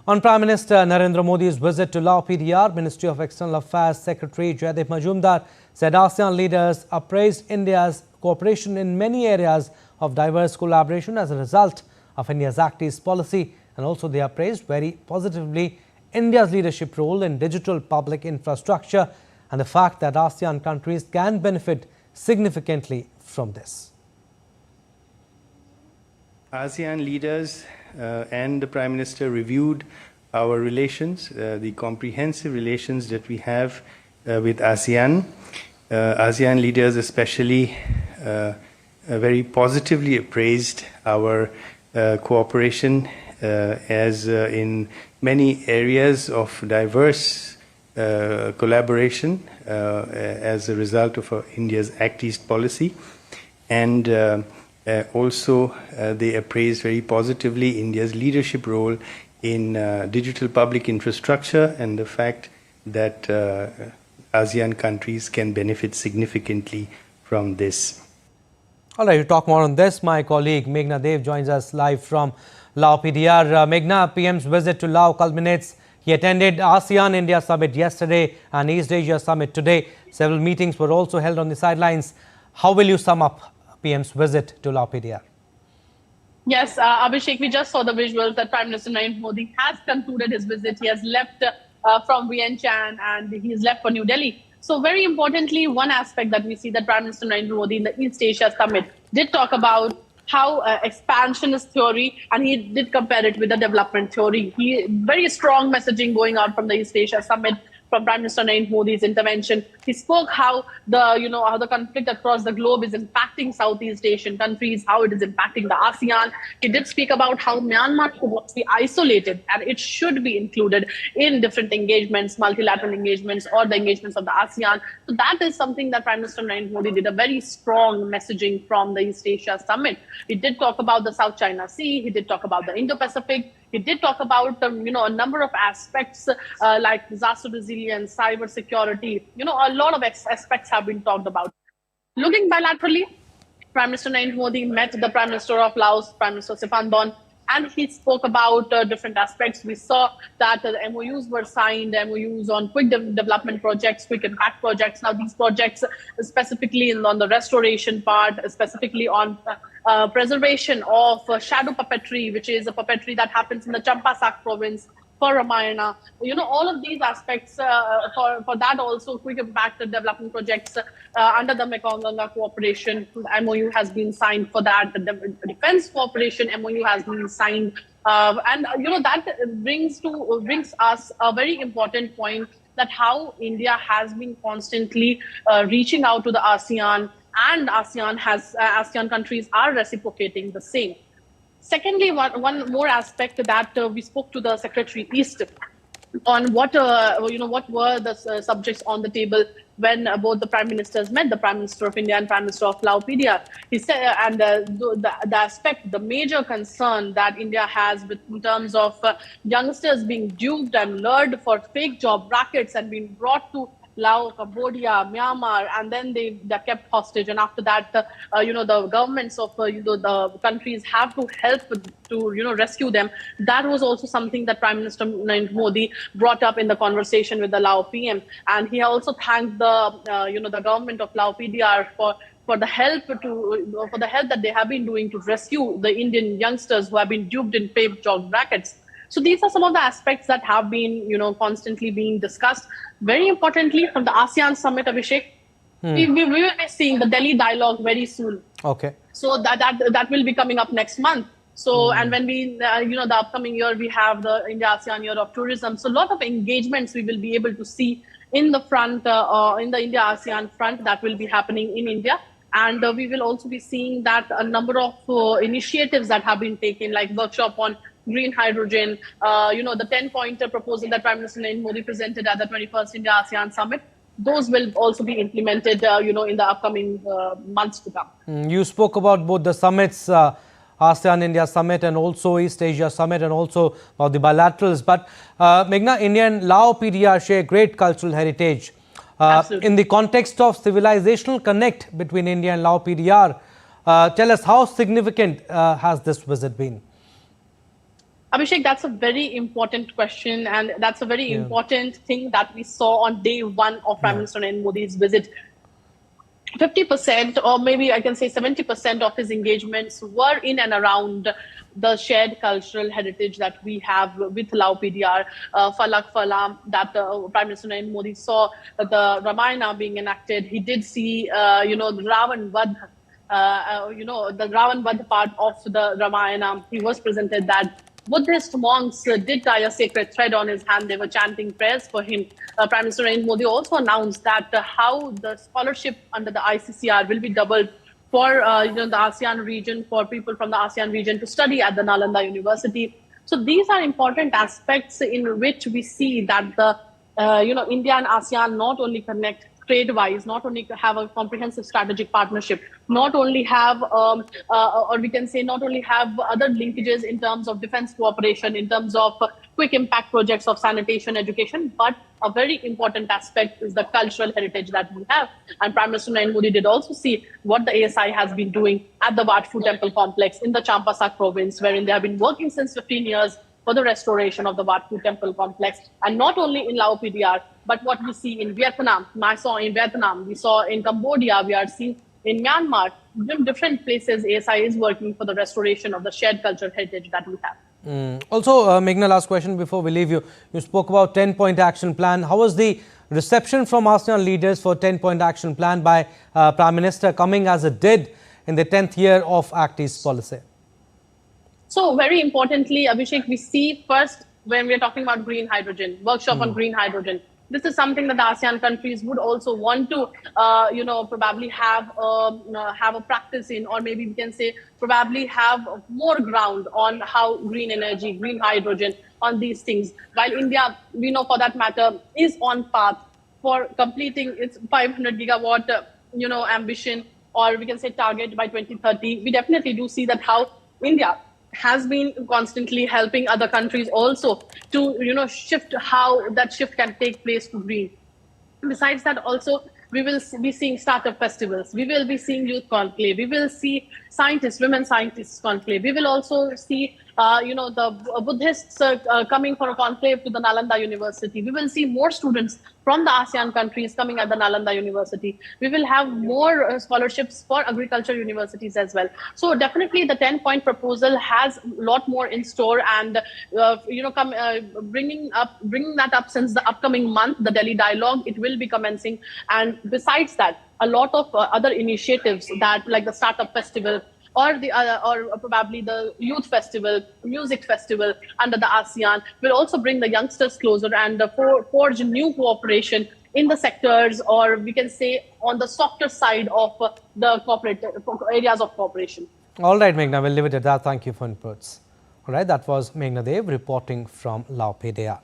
On Prime Minister Narendra Modi's visit to Laos PDR, Ministry of External Affairs Secretary Jaideep Majumdar said ASEAN leaders appraised India's cooperation in many areas of diverse collaboration as a result of India's Act East policy, and also they appraised very positively India's leadership role in digital public infrastructure and the fact that ASEAN countries can benefit significantly from this. ASEAN leaders and the Prime Minister reviewed our relations, the comprehensive relations that we have with ASEAN. ASEAN leaders especially very positively appraised our cooperation as in many areas of diverse collaboration as a result of India's Act East policy, and also they appraised very positively India's leadership role in digital public infrastructure and the fact that ASEAN countries can benefit significantly from this. All right, to talk more on this, my colleague Meghna Dev joins us live from Laos PDR. Meghna, PM's visit to Laos culminates. He attended ASEAN-India summit yesterday and East Asia summit today. Several meetings were also held on the sidelines. How will you sum up PM's visit to Laos PDR? Yes, Abhishek, we just saw the visuals that Prime Minister Narendra Modi has concluded his visit. He has left from Vientiane and he has left for New Delhi. So very importantly, one aspect that we see that Prime Minister Narendra Modi in the East Asia summit did talk about how expansionist theory, and he did compare it with the development theory. Very strong messaging going out from the East Asia summit from Prime Minister Narendra Modi's intervention. He spoke how the conflict across the globe is impacting Southeast Asian countries, how it is impacting the ASEAN. He did speak about how Myanmar could not be isolated and it should be included in different engagements, multilateral engagements or the engagements of the ASEAN. So that is something that Prime Minister Narendra Modi did a very strong messaging from the East Asia summit. He did talk about the South China Sea. He did talk about the Indo-Pacific. He did talk about, a number of aspects like disaster resilience, cyber security. A lot of aspects have been talked about. Looking bilaterally, Prime Minister Narendra Modi met the Prime Minister of Laos, Prime Minister Siphandon, and he spoke about different aspects. We saw that the MOUs were signed, MOUs on quick development projects, quick impact projects. Now these projects specifically on the restoration part, specifically on preservation of shadow puppetry, which is a puppetry that happens in the Champasak province for Ramayana. All of these aspects for that also quick impact development projects under the Mekong-Ganga cooperation. The MOU has been signed for that. The defense cooperation MOU has been signed. That brings us a very important point that how India has been constantly reaching out to the ASEAN, and ASEAN countries are reciprocating the same. Secondly, one more aspect that we spoke to the Secretary East on what were the subjects on the table when both the Prime Ministers met, the Prime Minister of India and Prime Minister of Laos PDR. He said, and the major concern that India has in terms of youngsters being duped and lured for fake job brackets and being brought to Laos, Cambodia, Myanmar, and then they're kept hostage. And after that, the governments of the countries have to help to rescue them. That was also something that Prime Minister Narendra Modi brought up in the conversation with the Laos PM, and he also thanked the government of Laos PDR for the help that they have been doing to rescue the Indian youngsters who have been duped in fake job brackets. So these are some of the aspects that have been, constantly being discussed. Very importantly, from the ASEAN summit, Abhishek, we will be seeing the Delhi dialogue very soon. Okay. So that will be coming up next month. So, and when we, the upcoming year, we have the India-ASEAN Year of Tourism. So a lot of engagements we will be able to see in the front, in the India-ASEAN front that will be happening in India. And we will also be seeing that a number of initiatives that have been taken, like workshop on green hydrogen, the 10-pointer proposal that Prime Minister Narendra Modi presented at the 21st India-ASEAN Summit, those will also be implemented, in the upcoming months to come. You spoke about both the summits, ASEAN-India Summit and also East Asia Summit, and also about the bilaterals. But Meghna, India and Laos PDR share great cultural heritage. In the context of civilizational connect between India and Laos PDR, tell us how significant has this visit been? Abhishek, that's a very important question, and that's a very important thing that we saw on day one of Prime Minister Narendra Modi's visit. 50%, or maybe I can say 70% of his engagements were in and around the shared cultural heritage that we have with Lao PDR, Falak Fala, that Prime Minister Narendra Modi saw the Ramayana being enacted. He did see, the Ravan Vadh, the Ravan Vadh part of the Ramayana. He was presented that Buddhist monks did tie a sacred thread on his hand. They were chanting prayers for him. Prime Minister Narendra Modi also announced that how the scholarship under the ICCR will be doubled for the ASEAN region, for people from the ASEAN region to study at the Nalanda University. So these are important aspects in which we see that the India and ASEAN not only connect trade-wise, not only have a comprehensive strategic partnership, not only have, or we can say not only have other linkages in terms of defense cooperation, in terms of quick impact projects of sanitation, education, but a very important aspect is the cultural heritage that we have. And Prime Minister Narendra Modi did also see what the ASI has been doing at the Wat Pho Temple complex in the Champasak province, wherein they have been working since 15 years for the restoration of the Wat Pho Temple complex. And not only in Lao PDR, but what we see in Vietnam, I saw in Vietnam, we saw in Cambodia, we are seeing in Myanmar, in different places, ASI is working for the restoration of the shared cultural heritage that we have. Also, Meghna, last question before we leave you. You spoke about 10-point action plan. How was the reception from ASEAN leaders for 10-point action plan by Prime Minister coming as it did in the 10th year of Act East policy? So very importantly, Abhishek, we see first when we're talking about green hydrogen, workshop on green hydrogen. This is something that the ASEAN countries would also want to, probably have a practice in, or maybe we can say probably have more ground on how green energy, green hydrogen, on these things. While India, we know for that matter, is on path for completing its 500 gigawatt, ambition, or we can say target by 2030. We definitely do see that how India has been constantly helping other countries also to, shift how that shift can take place to green. Besides that, also, we will be seeing startup festivals. We will be seeing youth conclave. We will see scientists, women scientists conclave. We will also see, the Buddhists coming for a conclave to the Nalanda University. We will see more students from the ASEAN countries coming at the Nalanda University. We will have more scholarships for agriculture universities as well. So definitely the 10-point proposal has a lot more in store, and bringing that up since the upcoming month, the Delhi dialogue, it will be commencing. And besides that, a lot of other initiatives that like the startup festival, or probably the youth festival, music festival under the ASEAN will also bring the youngsters closer and forge new cooperation in the sectors, or we can say on the softer side of the corporate areas of cooperation. All right, Meghna, we'll leave it at that. Thank you for inputs. All right, that was Meghna Dev reporting from Lao PDR.